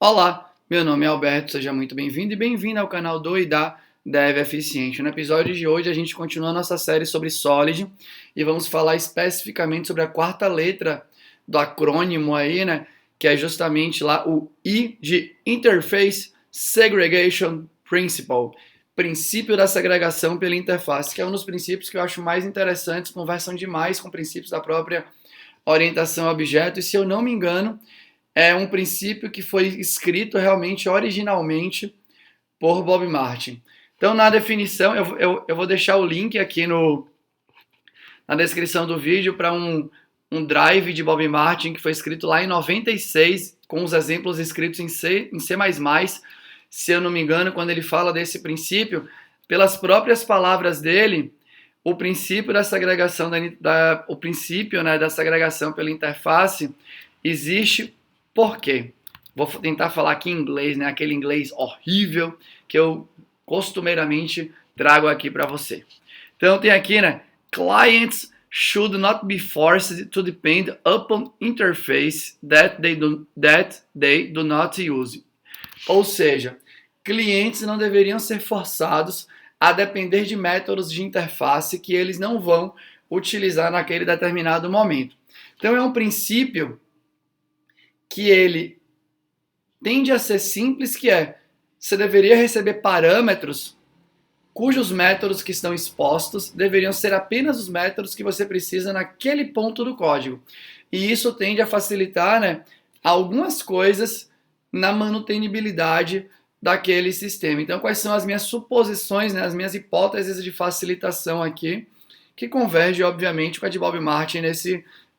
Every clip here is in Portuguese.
Olá, meu nome é Alberto, seja muito bem-vindo e bem-vindo ao canal do e da Dev Eficiente. No episódio de hoje a gente continua a nossa série sobre Solid e vamos falar especificamente sobre a quarta letra do acrônimo aí, né, que é justamente lá o I de Interface Segregation Principle, princípio da segregação pela interface, que é um dos princípios que eu acho mais interessantes, conversam demais com princípios da própria orientação a objeto e, se eu não me engano, é um princípio que foi escrito realmente originalmente por Bob Martin. Então, na definição, eu vou deixar o link aqui na descrição do vídeo para um drive de Bob Martin que foi escrito lá em 96, com os exemplos escritos em C, se eu não me engano, quando ele fala desse princípio, pelas próprias palavras dele, o princípio da segregação, o princípio, né, da segregação pela interface existe. Por quê? Vou tentar falar aqui em inglês, né? Aquele inglês horrível que eu costumeiramente trago aqui para você. Então tem aqui, né? Clients should not be forced to depend upon interface that they do not use. Ou seja, clientes não deveriam ser forçados a depender de métodos de interface que eles não vão utilizar naquele determinado momento. Então é um princípio que ele tende a ser simples, que é, você deveria receber parâmetros cujos métodos que estão expostos deveriam ser apenas os métodos que você precisa naquele ponto do código. E isso tende a facilitar, né, algumas coisas na manutenibilidade daquele sistema. Então, quais são as minhas suposições, né, as minhas hipóteses de facilitação aqui, que converge, obviamente, com a de Bob Martin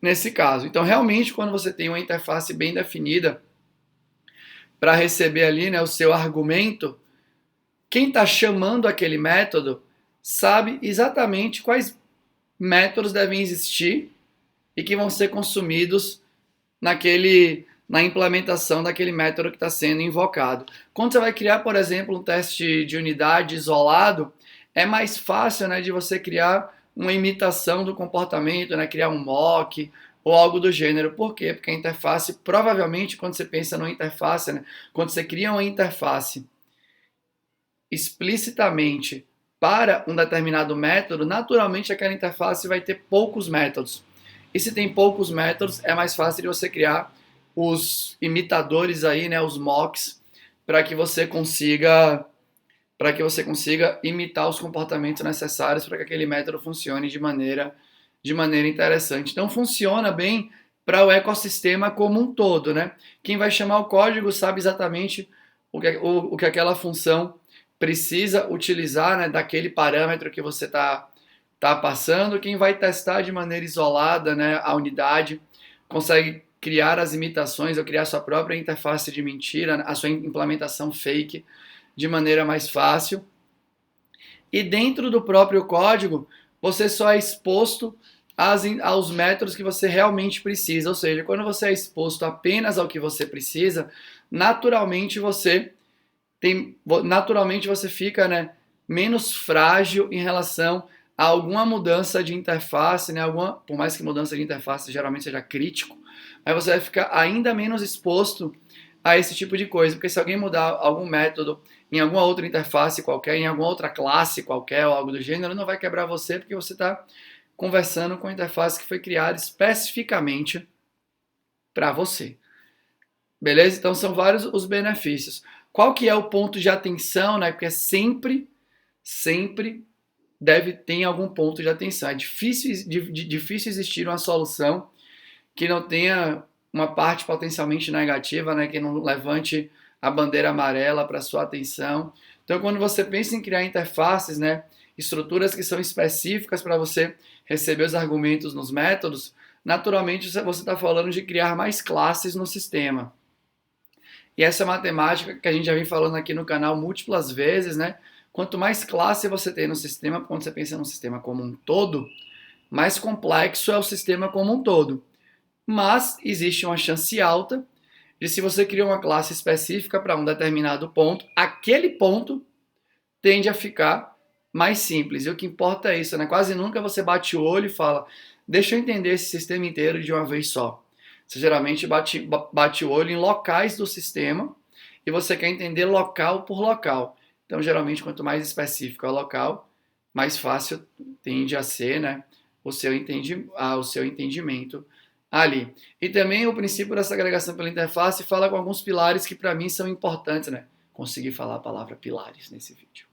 nesse caso. Então, realmente, quando você tem uma interface bem definida para receber ali, né, o seu argumento, quem está chamando aquele método sabe exatamente quais métodos devem existir e que vão ser consumidos na implementação daquele método que está sendo invocado. Quando você vai criar, por exemplo, um teste de unidade isolado, é mais fácil, né, de você criar uma imitação do comportamento, né, criar um mock ou algo do gênero. Por quê? Porque a interface, provavelmente, quando você pensa numa interface, né, quando você cria uma interface explicitamente para um determinado método, naturalmente aquela interface vai ter poucos métodos. E se tem poucos métodos, é mais fácil de você criar os imitadores aí, né, os mocks, para que você consiga imitar os comportamentos necessários para que aquele método funcione de maneira interessante. Então funciona bem para o ecossistema como um todo, né? Quem vai chamar o código sabe exatamente o que aquela função precisa utilizar, né, daquele parâmetro que você está passando. Quem vai testar de maneira isolada, né, a unidade consegue criar as imitações ou criar sua própria interface de mentira, a sua implementação fake de maneira mais fácil. E dentro do próprio código, você só é exposto aos métodos que você realmente precisa. Ou seja, quando você é exposto apenas ao que você precisa, naturalmente você fica, né, menos frágil em relação a alguma mudança de interface, né, por mais que mudança de interface geralmente seja crítico, aí você vai ficar ainda menos exposto a esse tipo de coisa, porque se alguém mudar algum método em alguma outra interface qualquer, em alguma outra classe qualquer ou algo do gênero, não vai quebrar você, porque você está conversando com a interface que foi criada especificamente para você. Beleza? Então são vários os benefícios. Qual que é o ponto de atenção, né? Porque sempre tem algum ponto de atenção. É difícil existir uma solução que não tenha uma parte potencialmente negativa, né? Que não levante a bandeira amarela para sua atenção. Então, quando você pensa em criar interfaces, né, estruturas que são específicas para você receber os argumentos nos métodos, naturalmente você está falando de criar mais classes no sistema. E essa é matemática que a gente já vem falando aqui no canal múltiplas vezes, né? Quanto mais classe você tem no sistema, quando você pensa no sistema como um todo, mais complexo é o sistema como um todo. Mas existe uma chance alta de, se você cria uma classe específica para um determinado ponto, aquele ponto tende a ficar mais simples. E o que importa é isso, né? Quase nunca você bate o olho e fala, deixa eu entender esse sistema inteiro de uma vez só. Você geralmente bate o olho em locais do sistema e você quer entender local por local. Então, geralmente, quanto mais específico é o local, mais fácil tende a ser, né, o seu entendimento ali. E também o princípio dessa agregação pela interface fala com alguns pilares que para mim são importantes, né? Consegui falar a palavra pilares nesse vídeo.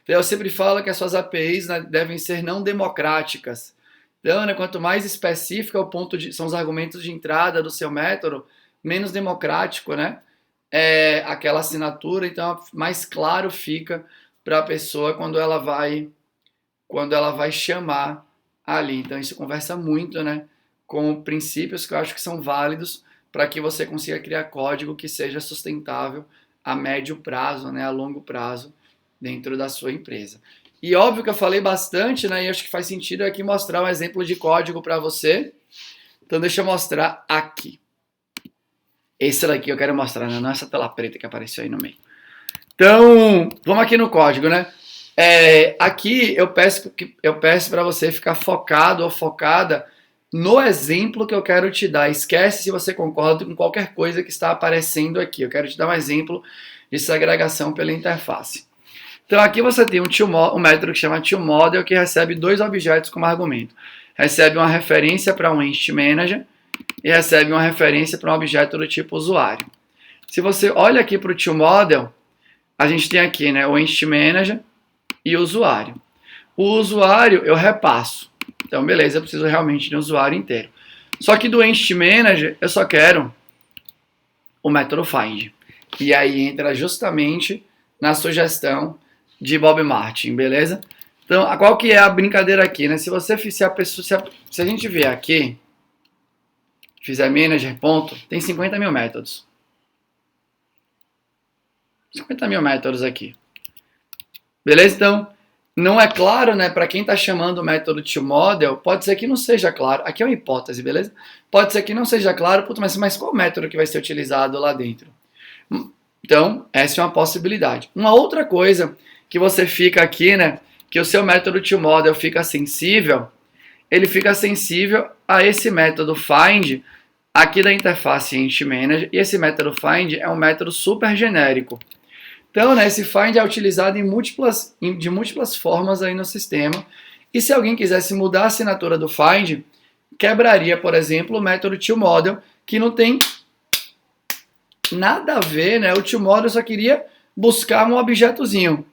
Então, eu sempre falo que as suas APIs, né, devem ser não democráticas. Então, né, quanto mais específico é o são os argumentos de entrada do seu método, menos democrático, né, é aquela assinatura, então mais claro fica para a pessoa quando ela vai chamar ali. Então isso conversa muito, né, com princípios que eu acho que são válidos para que você consiga criar código que seja sustentável a médio prazo, né, a longo prazo dentro da sua empresa. E óbvio que eu falei bastante, né, e acho que faz sentido aqui mostrar um exemplo de código para você. Então deixa eu mostrar aqui. Esse daqui eu quero mostrar, né? Não essa tela preta que apareceu aí no meio. Então, vamos aqui no código, né? Aqui eu peço para você ficar focado ou focada no exemplo que eu quero te dar. Esquece se você concorda com qualquer coisa que está aparecendo aqui. Eu quero te dar um exemplo de segregação pela interface. Então aqui você tem um método que chama toModel, que recebe dois objetos como argumento. Recebe uma referência para um Entity Manager e recebe uma referência para um objeto do tipo usuário. Se você olha aqui para o toModel, a gente tem aqui, né, o Entity Manager e o usuário. O usuário eu repasso. Então, beleza, eu preciso realmente de um usuário inteiro. Só que do Entity Manager eu só quero o método find. E aí entra justamente na sugestão de Bob Martin, beleza? Então, qual que é a brincadeira aqui, né? Se a gente vier aqui, fizer manager ponto, tem 50 mil métodos. 50 mil métodos aqui. Beleza? Então, não é claro, né? Para quem está chamando o método toModel, pode ser que não seja claro. Aqui é uma hipótese, beleza? Pode ser que não seja claro, mas qual método que vai ser utilizado lá dentro? Então, essa é uma possibilidade. Uma outra coisa que você fica aqui, né? Que o seu método toModel fica sensível, ele fica sensível a esse método find aqui da interface Entity Manager, e esse método find é um método super genérico. Então, né, esse find é utilizado de múltiplas formas aí no sistema, e se alguém quisesse mudar a assinatura do find, quebraria, por exemplo, o método toModel, que não tem nada a ver, né? O toModel só queria buscar um objetozinho.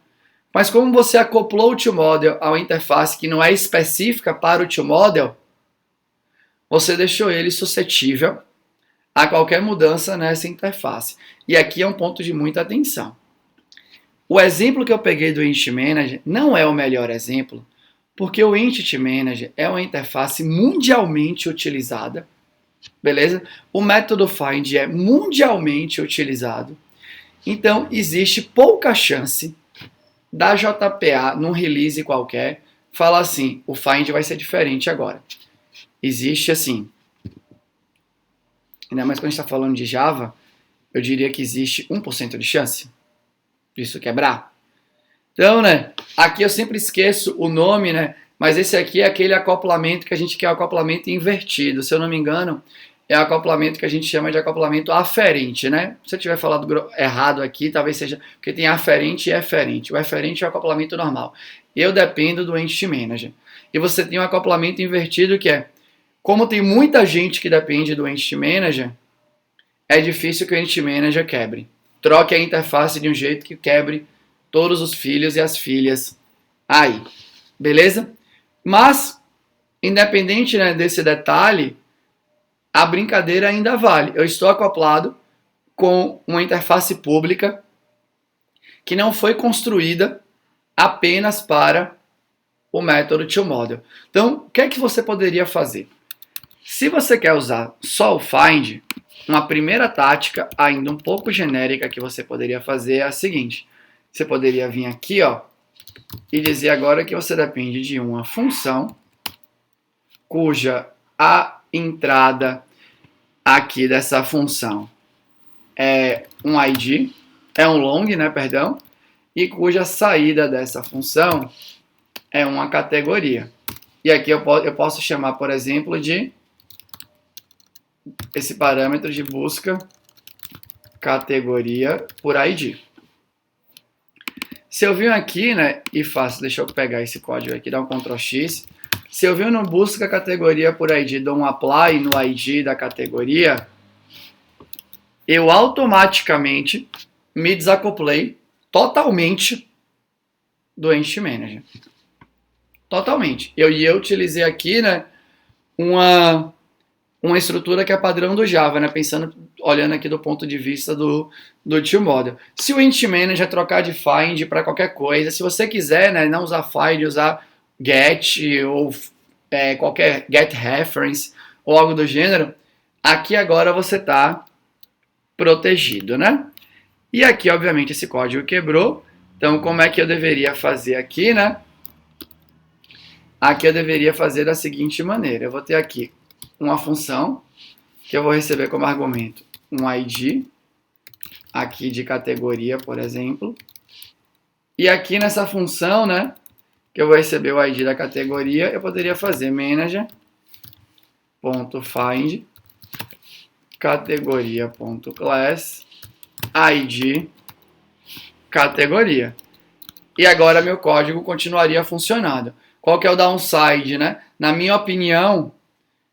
Mas como você acoplou o toModel a uma interface que não é específica para o toModel, você deixou ele suscetível a qualquer mudança nessa interface. E aqui é um ponto de muita atenção. O exemplo que eu peguei do Entity Manager não é o melhor exemplo, porque o Entity Manager é uma interface mundialmente utilizada, beleza? O método find é mundialmente utilizado. Então, existe pouca chance da JPA, num release qualquer, falar assim, o find vai ser diferente agora. Existe assim, ainda mais quando a gente está falando de Java, eu diria que existe 1% de chance disso quebrar. Então, né, aqui eu sempre esqueço o nome, né, mas esse aqui é aquele acoplamento que a gente quer, o acoplamento invertido. Se eu não me engano, é o acoplamento que a gente chama de acoplamento aferente, né? Se eu tiver falado errado aqui, talvez seja, porque tem aferente e eferente. O eferente é o acoplamento normal. Eu dependo do Entity Manager. E você tem um acoplamento invertido que é, como tem muita gente que depende do Entity Manager, é difícil que o Entity Manager quebre. Troque a interface de um jeito que quebre todos os filhos e as filhas aí. Beleza? Mas, independente, né, desse detalhe, a brincadeira ainda vale. Eu estou acoplado com uma interface pública que não foi construída apenas para o método toModel. Então, o que é que você poderia fazer? Se você quer usar só o find, uma primeira tática, ainda um pouco genérica, que você poderia fazer é a seguinte. Você poderia vir aqui, ó, e dizer agora que você depende de uma função cuja a entrada aqui dessa função é um ID, é um long, né, perdão, e cuja saída dessa função é uma categoria. E aqui eu posso chamar, por exemplo, de esse parâmetro de busca categoria por ID. Se eu venho aqui, né, e faço, deixa eu pegar esse código aqui, dar um Ctrl X. Se eu venho no busca categoria por ID, dou um apply no ID da categoria, eu automaticamente me desacoplei totalmente do Entity Manager. Totalmente. Eu utilizei aqui, né, uma estrutura que é padrão do Java, né, olhando aqui do ponto de vista do Tool Model. Se o Entity Manager trocar de find para qualquer coisa, se você quiser, né, não usar find, usar get ou qualquer get reference ou algo do gênero, aqui agora você está protegido, né? E aqui, obviamente, esse código quebrou. Então, como é que eu deveria fazer aqui, né? Aqui eu deveria fazer da seguinte maneira. Eu vou ter aqui uma função que eu vou receber como argumento um ID, aqui de categoria, por exemplo. E aqui nessa função, né, que eu vou receber o ID da categoria, eu poderia fazer manager.find categoria.class ID categoria. E agora meu código continuaria funcionando. Qual que é o downside, né? Na minha opinião,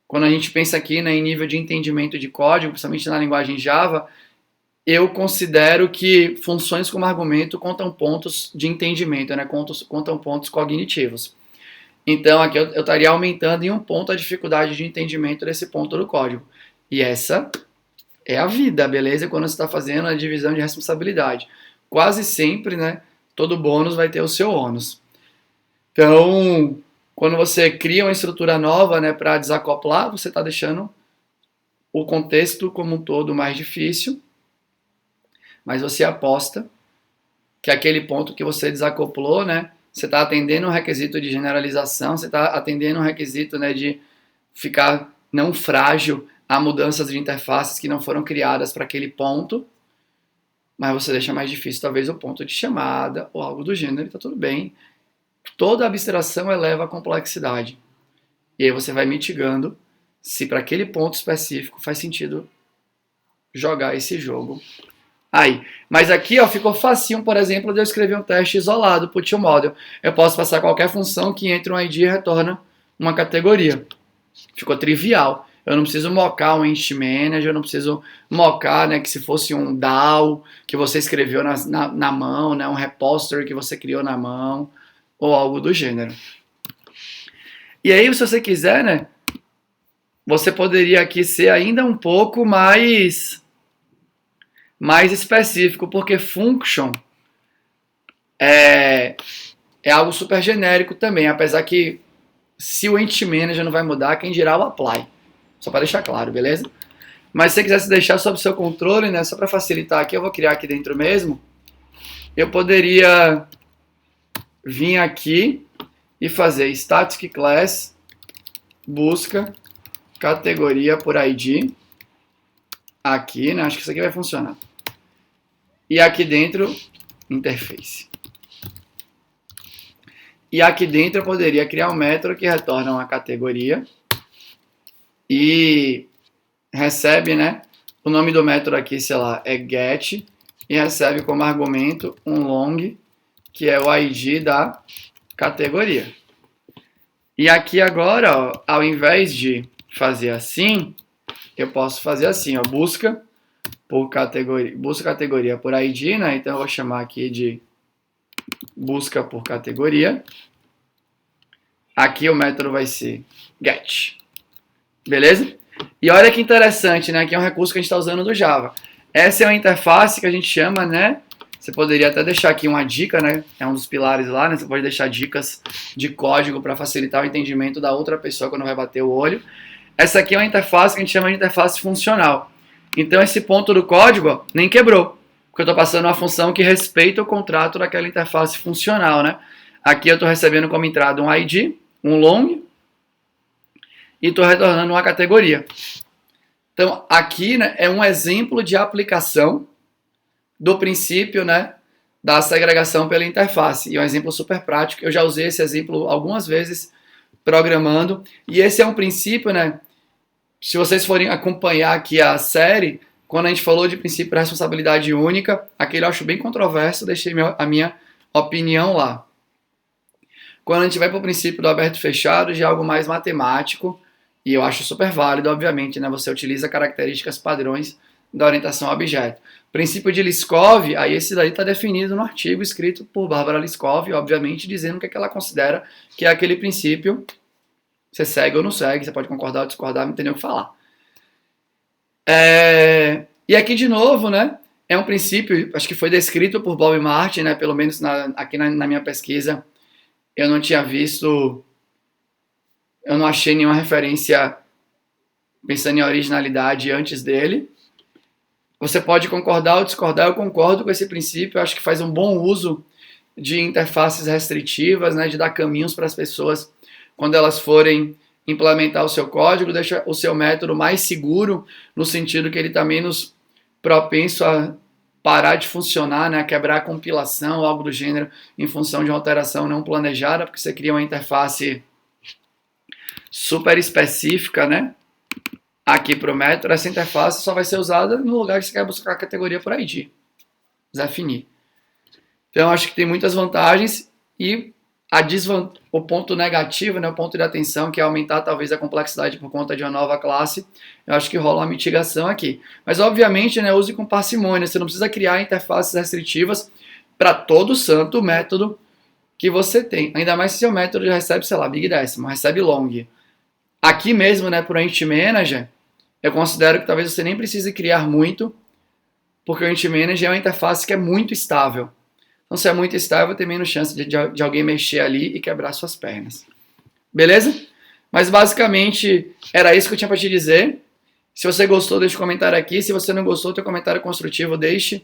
quando a gente pensa aqui, né, em nível de entendimento de código, principalmente na linguagem Java, eu considero que funções como argumento contam pontos de entendimento, né? Contam pontos cognitivos. Então aqui eu estaria aumentando em um ponto a dificuldade de entendimento desse ponto do código. E essa é a vida, beleza? Quando você está fazendo a divisão de responsabilidade. Quase sempre, né, todo bônus vai ter o seu ônus. Então, quando você cria uma estrutura nova, né, para desacoplar, você está deixando o contexto como um todo mais difícil, mas você aposta que aquele ponto que você desacoplou, né, você está atendendo um requisito de generalização, você está atendendo um requisito, né, de ficar não frágil a mudanças de interfaces que não foram criadas para aquele ponto, mas você deixa mais difícil talvez o ponto de chamada ou algo do gênero, está tudo bem. Toda abstração eleva a complexidade. E aí você vai mitigando se para aquele ponto específico faz sentido jogar esse jogo aí. Mas aqui, ó, ficou facinho, por exemplo, de eu escrever um teste isolado para o Tool Model. Eu posso passar qualquer função que entre um ID e retorna uma categoria. Ficou trivial. Eu não preciso mocar um Entity Manager, eu não preciso mocar, né, que se fosse um DAO que você escreveu na mão, né, um repository que você criou na mão, ou algo do gênero. E aí, se você quiser, né, você poderia aqui ser ainda um pouco mais específico, porque function é algo super genérico também, apesar que se o Entity Manager não vai mudar, quem dirá o apply. Só para deixar claro, beleza? Mas se você quisesse deixar sob seu controle, né, só para facilitar aqui, eu vou criar aqui dentro mesmo, eu poderia vir aqui e fazer static class busca categoria por ID aqui, né? Acho que isso aqui vai funcionar. E aqui dentro interface. E aqui dentro eu poderia criar um método que retorna uma categoria e recebe, né? O nome do método aqui, sei lá, é get e recebe como argumento um long que é o ID da categoria. E aqui agora, ó, ao invés de fazer assim, eu posso fazer assim, ó, busca categoria por ID, né? Então eu vou chamar aqui de busca por categoria. Aqui o método vai ser get. Beleza? E olha que interessante, né? Aqui é um recurso que a gente está usando do Java. Essa é uma interface que a gente chama, né? Você poderia até deixar aqui uma dica, né? É um dos pilares lá, né? Você pode deixar dicas de código para facilitar o entendimento da outra pessoa quando vai bater o olho. Essa aqui é uma interface que a gente chama de interface funcional. Então esse ponto do código, ó, nem quebrou, porque eu estou passando uma função que respeita o contrato daquela interface funcional, né? Aqui eu estou recebendo como entrada um ID, um long, e estou retornando uma categoria. Então aqui, né, é um exemplo de aplicação do princípio, né, da segregação pela interface. E é um exemplo super prático. Eu já usei esse exemplo algumas vezes programando. E esse é um princípio, né? Se vocês forem acompanhar aqui a série, Quando a gente falou de princípio da responsabilidade única, aquele eu acho bem controverso, deixei a minha opinião lá. Quando a gente vai para o princípio do aberto e fechado, já é algo mais matemático, e eu acho super válido, obviamente, né? Você utiliza características padrões da orientação a objeto. Princípio de Liskov, aí esse daí está definido no artigo escrito por Bárbara Liskov, obviamente, dizendo o que ela considera que é aquele princípio. Você segue ou não segue, você pode concordar ou discordar, não tem nem o que falar. E aqui, de novo, né? É um princípio, acho que foi descrito por Bob Martin, né? Pelo menos aqui na minha pesquisa, eu não tinha visto, eu não achei nenhuma referência pensando em originalidade antes dele. Você pode concordar ou discordar, eu concordo com esse princípio, eu acho que faz um bom uso de interfaces restritivas, né, de dar caminhos para as pessoas quando elas forem implementar o seu código, deixa o seu método mais seguro, no sentido que ele está menos propenso a parar de funcionar, né, a quebrar a compilação ou algo do gênero em função de uma alteração não planejada, porque você cria uma interface super específica, né, aqui para o método. Essa interface só vai ser usada no lugar que você quer buscar a categoria por ID, definir. Então, acho que tem muitas vantagens e o ponto negativo, né, o ponto de atenção, que é aumentar talvez a complexidade por conta de uma nova classe, eu acho que rola uma mitigação aqui. Mas, obviamente, né, use com parcimônia, você não precisa criar interfaces restritivas para todo santo método que você tem. Ainda mais se seu método já recebe, sei lá, big décimo, recebe long. Aqui mesmo, né, para o Entity Manager, eu considero que talvez você nem precise criar muito, porque o Entity Manager é uma interface que é muito estável. Então, se é muito estável, tem menos chance de alguém mexer ali e quebrar suas pernas. Beleza? Mas, basicamente, era isso que eu tinha para te dizer. Se você gostou, deixa um comentário aqui. Se você não gostou, teu comentário construtivo, deixe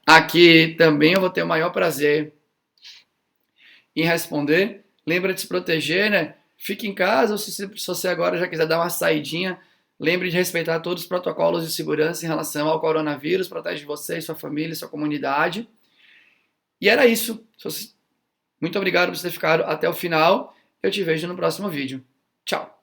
aqui também. Eu vou ter o maior prazer em responder. Lembra de se proteger, né? Fique em casa, ou se você agora já quiser dar uma saidinha, lembre de respeitar todos os protocolos de segurança em relação ao coronavírus. Protege você, sua família, sua comunidade. E era isso. Muito obrigado por ter ficado até o final. Eu te vejo no próximo vídeo. Tchau!